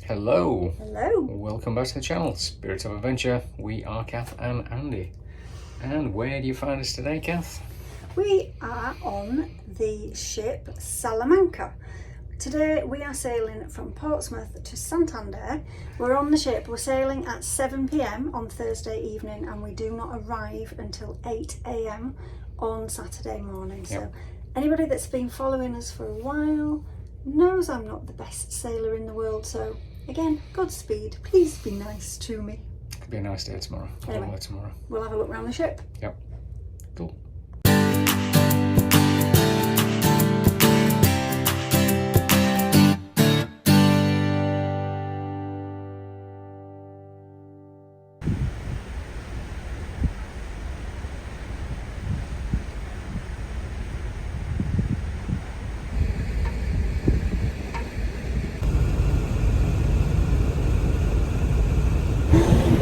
Hello. Hello. Welcome back to the channel, Spirits of Adventure. We are Kath and Andy. And where do you find us today, Kath? We are on the ship Salamanca. Today we are sailing from Portsmouth to Santander. We're on the ship, we're sailing at 7 p.m. on Thursday evening and we do not arrive until 8 a.m. on Saturday morning. So anybody that's been following us for a while knows I'm not the best sailor in the world, so again, Godspeed. Please be nice to me. Could be a nice day tomorrow. Anyway, Tomorrow. We'll have a look around the ship. Yep. Cool.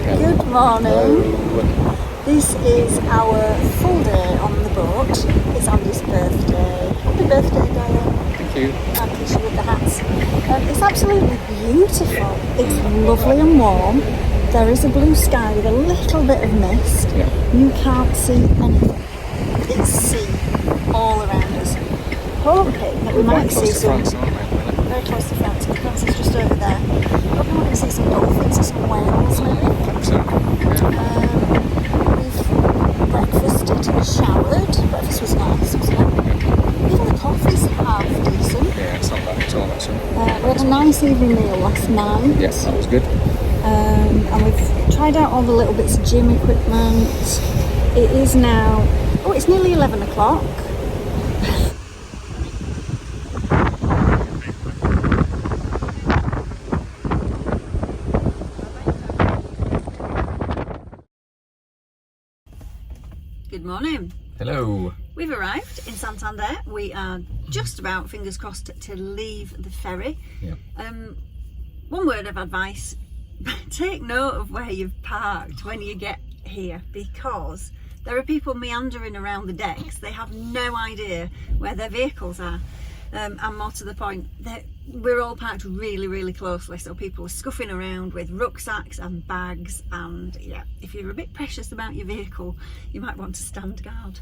Good morning. This is our full day on the boat. It's Andy's birthday. Happy birthday, darling. Thank you. And Kisha with the hats. It's absolutely beautiful. It's lovely and warm. There is a blue sky with a little bit of mist. Yeah. You can't see anything. It's sea all around us. Hoping that we might see some. Very close to France. France is just over there. Hoping we can see some dolphins or some whales, maybe. We've breakfasted and showered. Breakfast was nice, wasn't it? Even the coffee's half decent. Yeah, it's not bad at all, actually. We had a nice evening meal last night. Yes, that was good. And we've tried out all the little bits of gym equipment. It is now, it's nearly 11 o'clock. Good morning. Hello. We've arrived in Santander. We are just about, fingers crossed, to leave the ferry. Yeah. One word of advice, take note of where you've parked when you get here, because there are people meandering around the decks. They have no idea where their vehicles are. And more to the point, we're all parked really, really closely, so people are scuffing around with rucksacks and bags, and yeah, if you're a bit precious about your vehicle, you might want to stand guard.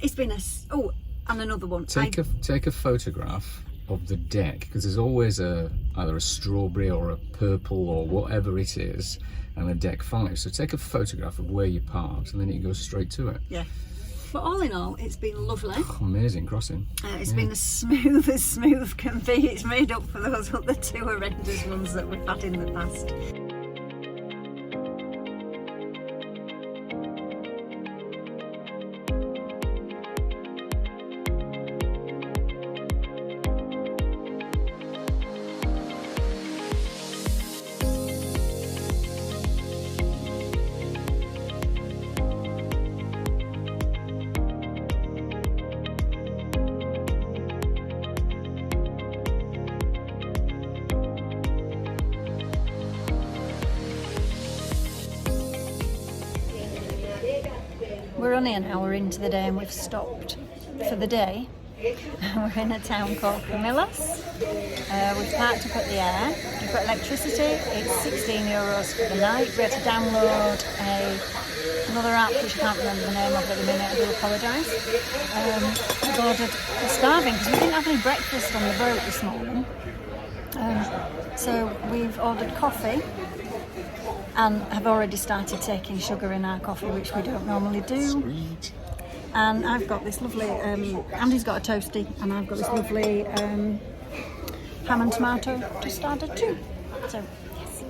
It's been and another one. Take a photograph of the deck, because there's always either a strawberry or a purple or whatever it is, and a deck 5. So take a photograph of where you parked, and then you can go straight to it. Yeah. But all in all, it's been lovely. Amazing crossing. It's been as smooth can be. It's made up for those other two horrendous ones that we've had in the past. We're only an hour into the day and we've stopped for the day. We're in a town called Comillas. We've parked up at the air. We've got electricity. It's €16 for the night. We had to download another app which I can't remember the name of at the minute. I do apologise. We've ordered, we're starving because we didn't have any breakfast on the boat this morning. So we've ordered coffee and have already started taking sugar in our coffee, which we don't normally do. Sweet. And I've got this lovely, Andy's got a toasty, and I've got this lovely ham and tomato just added too. So, yes.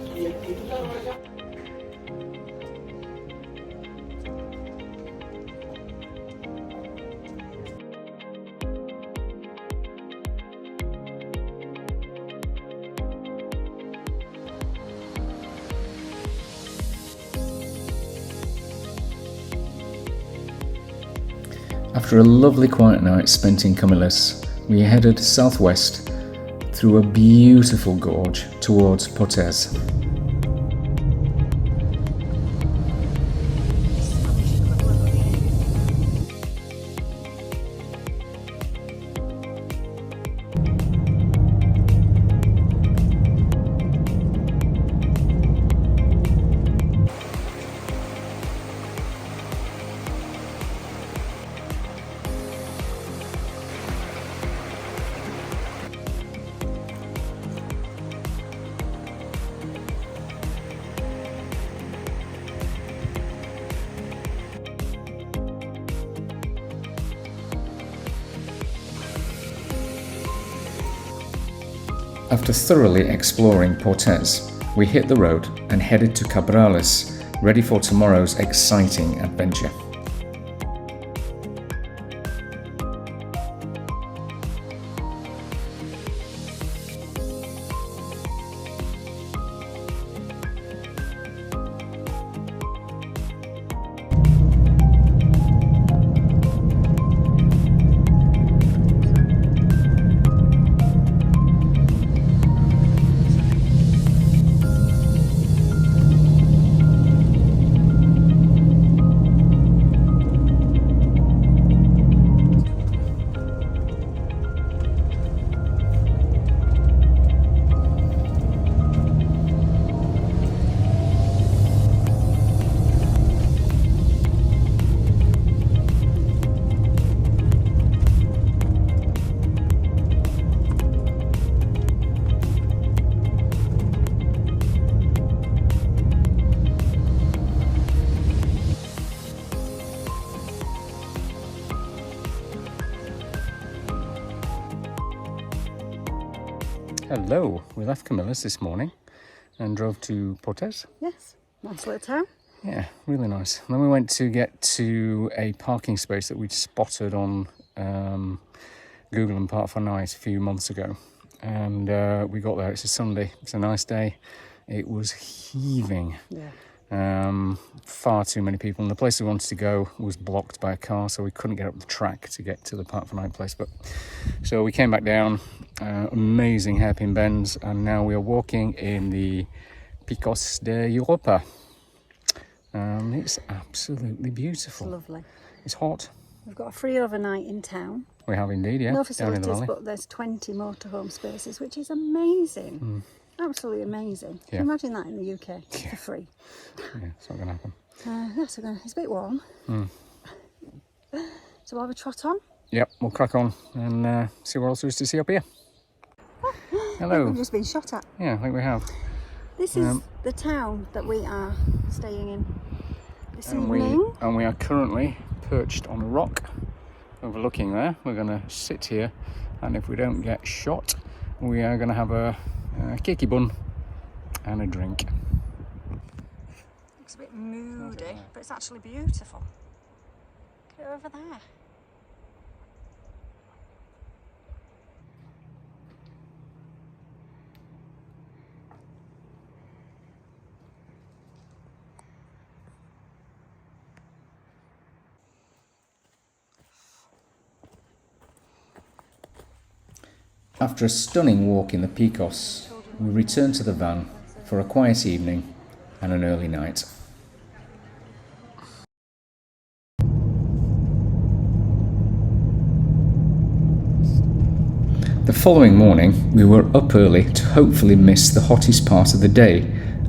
After a lovely quiet night spent in Comillas, we headed southwest through a beautiful gorge towards Potes. After thoroughly exploring Portes, we hit the road and headed to Cabrales, ready for tomorrow's exciting adventure. Hello, we left Comillas this morning and drove to Portes. Yes, nice little town. Yeah, really nice. And then we went to get to a parking space that we'd spotted on Google and Park for Night a few months ago. And we got there, it's a Sunday, it's a nice day. It was heaving. Yeah. Far too many people, and the place we wanted to go was blocked by a car, so we couldn't get up the track to get to the Park for Night place. But so we came back down, amazing hairpin bends, and now we are walking in the Picos de Europa. It's absolutely beautiful. It's lovely. It's hot. We've got a free overnight in town. We have indeed, yeah. No down in the facilities, valley. but there's 20 motorhome spaces, which is amazing. Absolutely amazing. Yeah. Can you imagine that in the UK for free? Yeah, it's not going to happen. It's a bit warm. So we'll have a trot on. Yep, we'll crack on and see what else there is to see up here. Hello. We've just been shot at. Yeah, I think we have. This is the town that we are staying in this evening. And we are currently perched on a rock overlooking there. We're going to sit here, and if we don't get shot, we are going to have a cakey bun and a drink. Looks a bit moody, but it's actually beautiful. Look at it over there. After a stunning walk in the Picos, we return to the van for a quiet evening and an early night. The following morning, we were up early to hopefully miss the hottest part of the day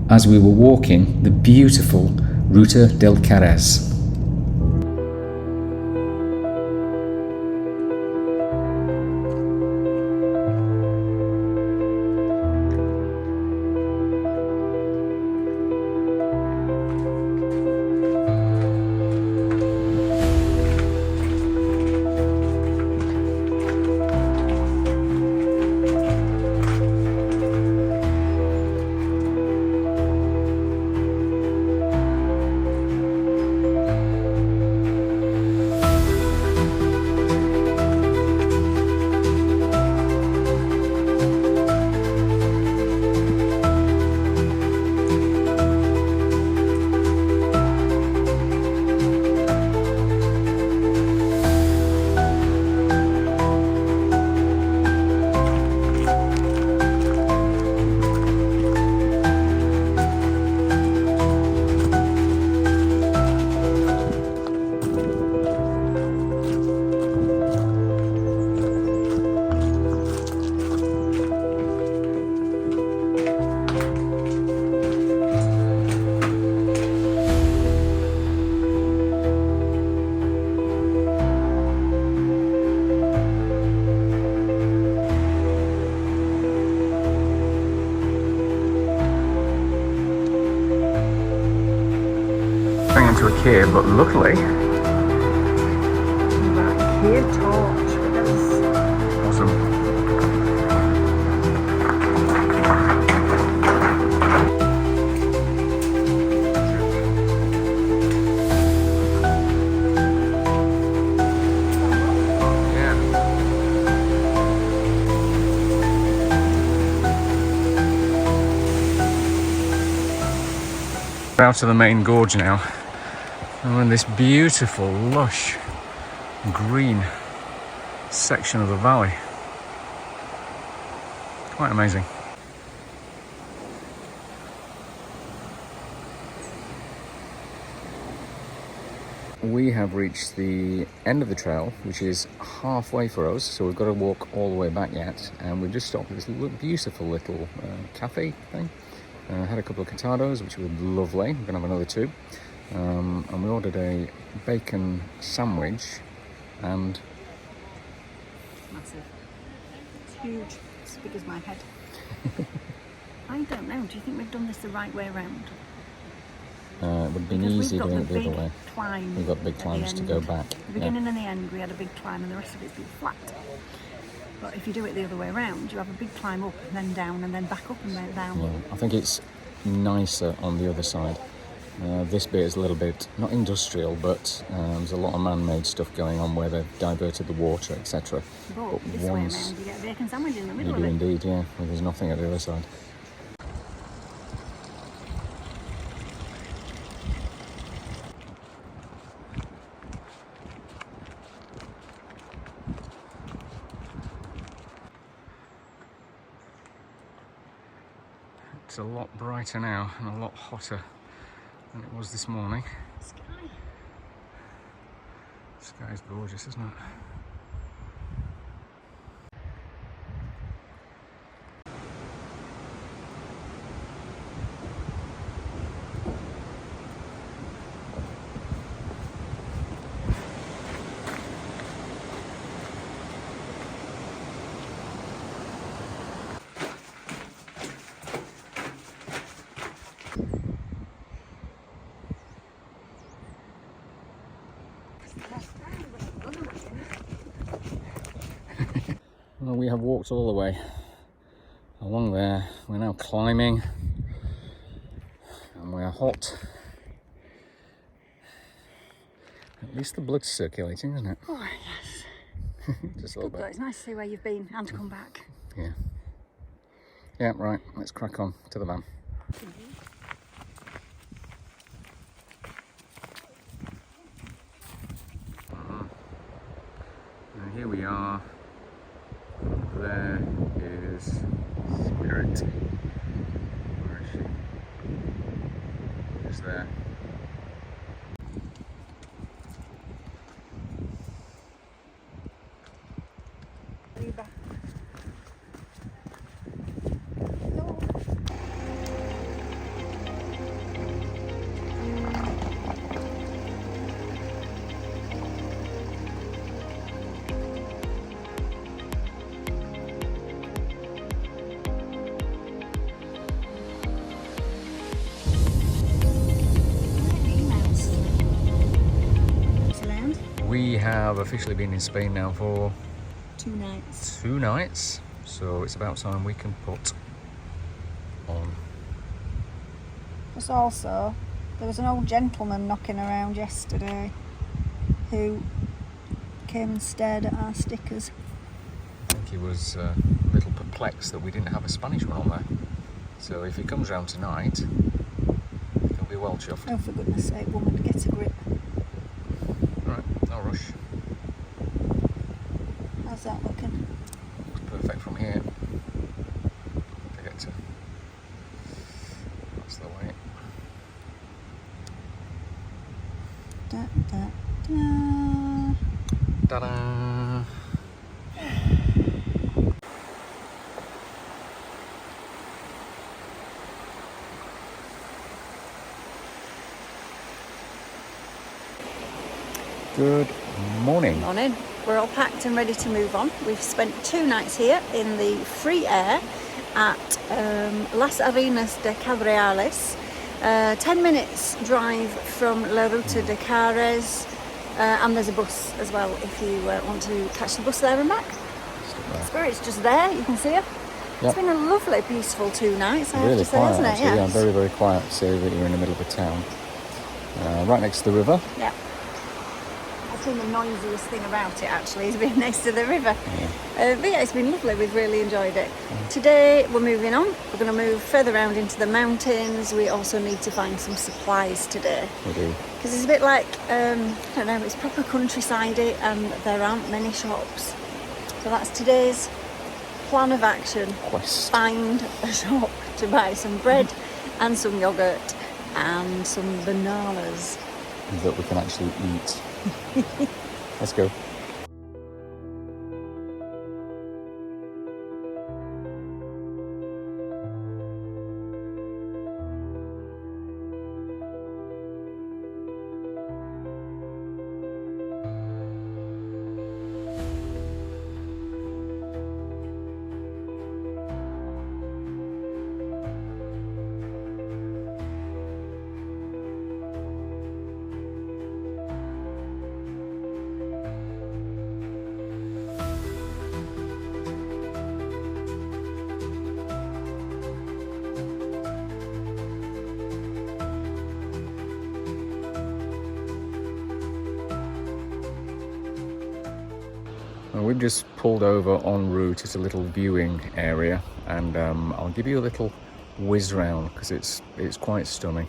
as we were walking the beautiful Ruta del Cares. To a cave, but luckily That cave torch. awesome. We're out of the main gorge now, and we're in this beautiful, lush, green section of the valley. Quite amazing. We have reached the end of the trail, which is halfway for us, so we've got to walk all the way back yet, and we've just stopped at this beautiful little cafe thing. Had a couple of cortados, which were lovely. We're going to have another 2. And we ordered a bacon sandwich, and... Massive. It's huge. It's as big as my head. I don't know. Do you think we've done this the right way around? It would have been easy doing it the other way. Climb We've got big climbs to go back. The beginning and the end, we had a big climb, and the rest of it's been flat. But if you do it the other way around, you have a big climb up and then down and then back up and then down. Yeah, I think it's nicer on the other side. This bit is a little bit, not industrial, but there's a lot of man-made stuff going on where they've diverted the water, etc. But this way around, you get a bacon sandwich in the middle of it. You do indeed, yeah. Well, there's nothing at the other side. It's a lot brighter now and a lot hotter than it was this morning. The sky's gorgeous, isn't it? Well, we have walked all the way along there. We're now climbing and we're hot. At least the blood's circulating, isn't it? Oh, yes. Just a little bit. It's nice to see where you've been and to come back. Yeah. Yeah, right. Let's crack on to the van. And here we are. There is Spirit. Where is she? Just there. We have officially been in Spain now for 2 nights. 2 nights, so it's about time we can put on. There's also, there was an old gentleman knocking around yesterday who came and stared at our stickers. I think he was a little perplexed that we didn't have a Spanish one on there. So if he comes round tonight, he'll be well chuffed. Oh, for goodness sake, woman, get a grip. Right, no rush. How's that looking? Looks perfect from here. Forget to. That's the way. Da, da, da. Ta-da! Good morning. Morning. We're all packed and ready to move on. We've spent 2 nights here in the free air at Las Arenas del Cabrales. 10 minutes drive from La Ruta del Cares, and there's a bus as well if you want to catch the bus there and back. Spirit's just there, you can see her. Yep. It's been a lovely, peaceful 2 nights, I have to say, quiet, hasn't it? actually. Yeah, very, very quiet to see that you're in the middle of a town. Right next to the river. Yeah. been the noisiest thing about it actually, is being next to the river. But yeah, it's been lovely. We've really enjoyed it. Today we're moving on. We're going to move further around into the mountains. We also need to find some supplies today. We do. Because it's a bit like, I don't know, it's proper countryside-y and there aren't many shops. So that's today's plan of action. Quest. Find a shop to buy some bread and some yoghurt and some bananas. That we can actually eat. Let's go. Well, we've just pulled over en route at a little viewing area, and I'll give you a little whiz round because it's quite stunning.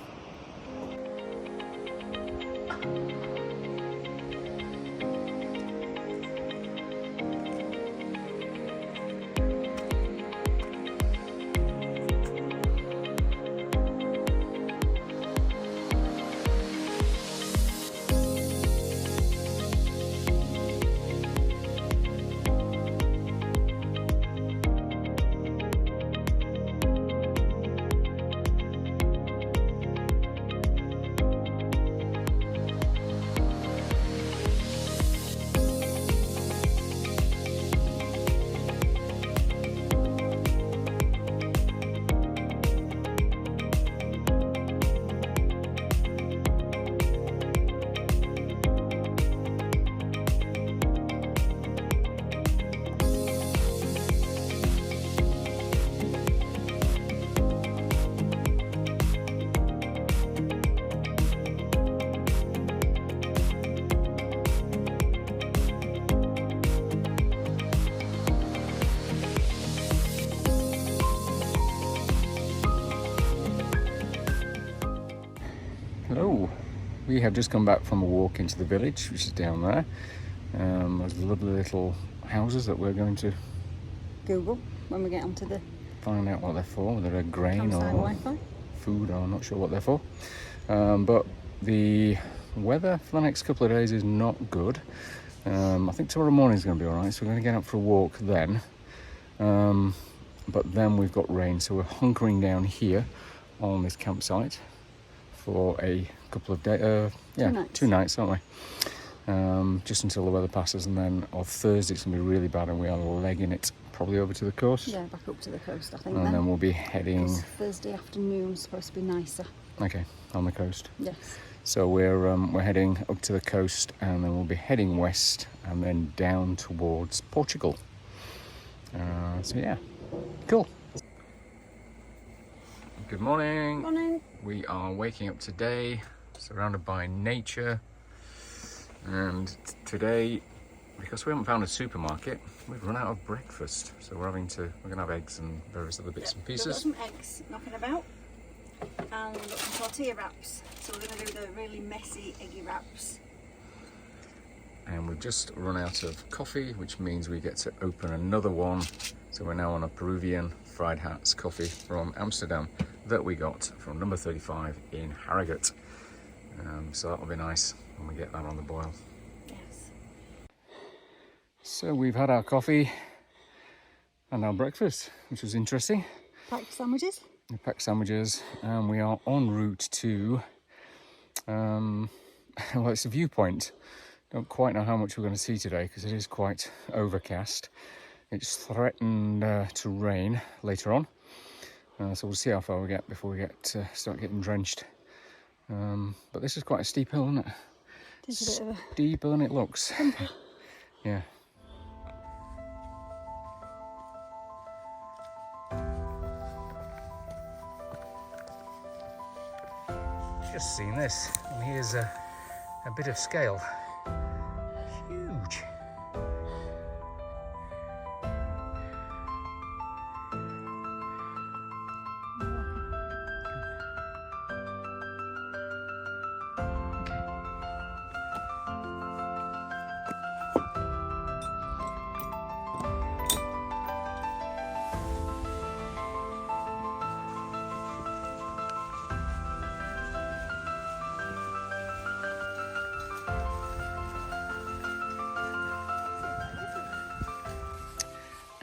Hello, we have just come back from a walk into the village, which is down there. There's lovely little houses that we're going to Google when we get onto the find out what they're for, whether they're grain campsite or Wi-Fi. food, I'm not sure what they're for. But the weather for the next couple of days is not good. I think tomorrow morning is going to be alright, so we're going to get out for a walk then. But then we've got rain, so we're hunkering down here on this campsite for a couple of days. Two nights, aren't we? Just until the weather passes, and then on Thursday it's going to be really bad, and we are legging it probably over to the coast. Yeah, back up to the coast, I think. And then we'll be heading. 'Cause Thursday afternoon's supposed to be nicer. Okay, on the coast. Yes. So we're heading up to the coast, and then we'll be heading west, and then down towards Portugal. So yeah, cool. Good morning. Morning. We are waking up today, surrounded by nature, and today, because we haven't found a supermarket, we've run out of breakfast. So we're gonna have eggs and various other bits and We've got pieces. some eggs knocking about, and we've got some tortilla wraps. So we're going to do the really messy eggy wraps. And we've just run out of coffee, which means we get to open another one. So we're now on a Peruvian fried hats coffee from Amsterdam that we got from number 35 in Harrogate. So that'll be nice when we get that on the boil. Yes. So we've had our coffee and our breakfast, which was interesting. Packed sandwiches. We packed sandwiches, and we are en route to, well, it's a viewpoint. Don't quite know how much we're going to see today because it is quite overcast. It's threatened to rain later on, so we'll see how far we get before we start getting drenched. But this is quite a steep hill, isn't it? It's a bit of a Steeper than it looks. Yeah. Just seen this, and here's a bit of scale.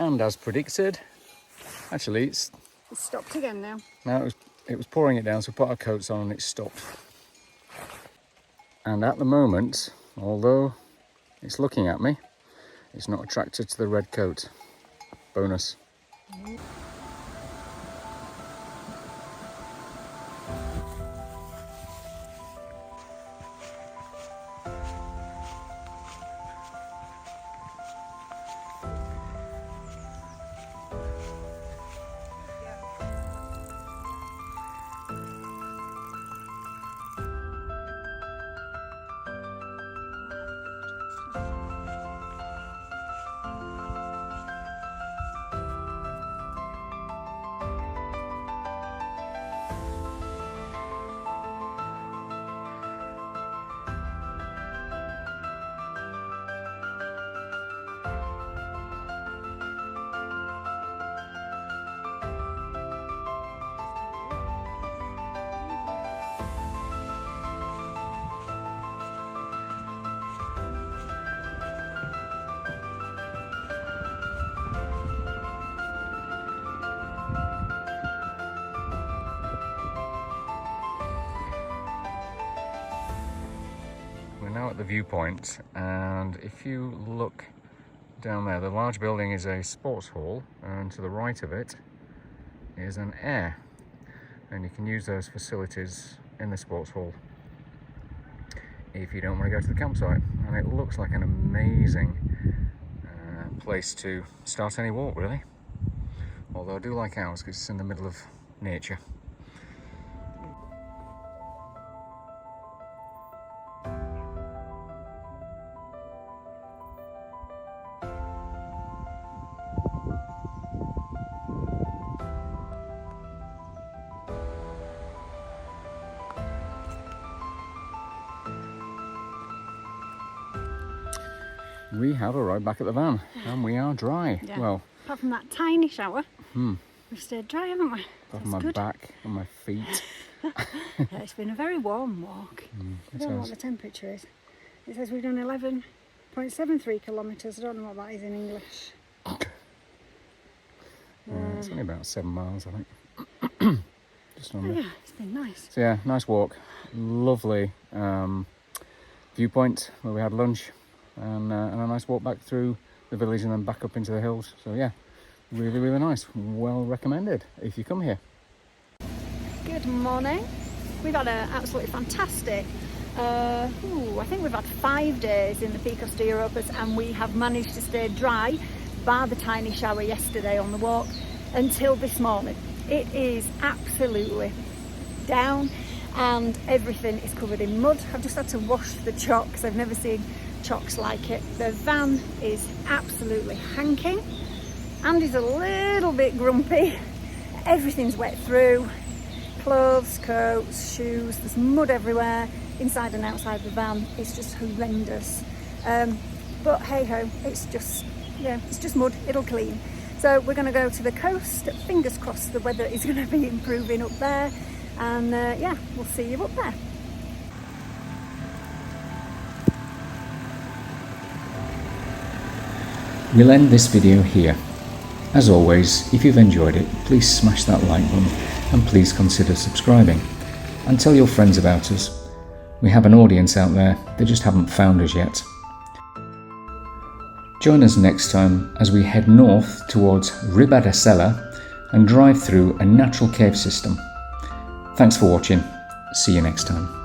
And as predicted, actually It's stopped again now. now it was pouring it down, so we put our coats on and it stopped. And at the moment, although it's looking at me, it's not attracted to the red coat. Bonus. We're now at the viewpoint, and if you look down there, the large building is a sports hall, and to the right of it is an air, and you can use those facilities in the sports hall if you don't want to go to the campsite. And it looks like an amazing place to start any walk, really, although I do like ours because it's in the middle of nature. We have arrived back at the van, and we are dry. Yeah. Well, apart from that tiny shower, we've stayed dry, haven't we? apart from my back and my feet. Yeah, it's been a very warm walk. I don't know what the temperature is. It says we've done 11.73 kilometres. I don't know what that is in English. It's only about 7 miles, I think. Just under. Yeah, it's been nice. So yeah, nice walk. Lovely viewpoint where we had lunch, and a nice walk back through the village and then back up into the hills. So yeah, really, really nice. Well recommended if you come here. Good morning. We've had an absolutely fantastic, I think we've had 5 days in the Picos de Europa, and we have managed to stay dry, bar the tiny shower yesterday on the walk, until this morning. It is absolutely down and everything is covered in mud. I've just had to wash the chalk because I've never seen chalks like it. The van is absolutely hanking. Andy's a little bit grumpy. Everything's wet through. Clothes, coats, shoes, there's mud everywhere, inside and outside the van. It's just horrendous. But hey ho, it's just mud, it'll clean. So we're going to go to the coast. Fingers crossed the weather is going to be improving up there, and yeah, we'll see you up there. We'll end this video here. As always, if you've enjoyed it, please smash that like button and please consider subscribing. And tell your friends about us. We have an audience out there, they just haven't found us yet. Join us next time as we head north towards Riba de Sella and drive through a natural cave system. Thanks for watching. See you next time.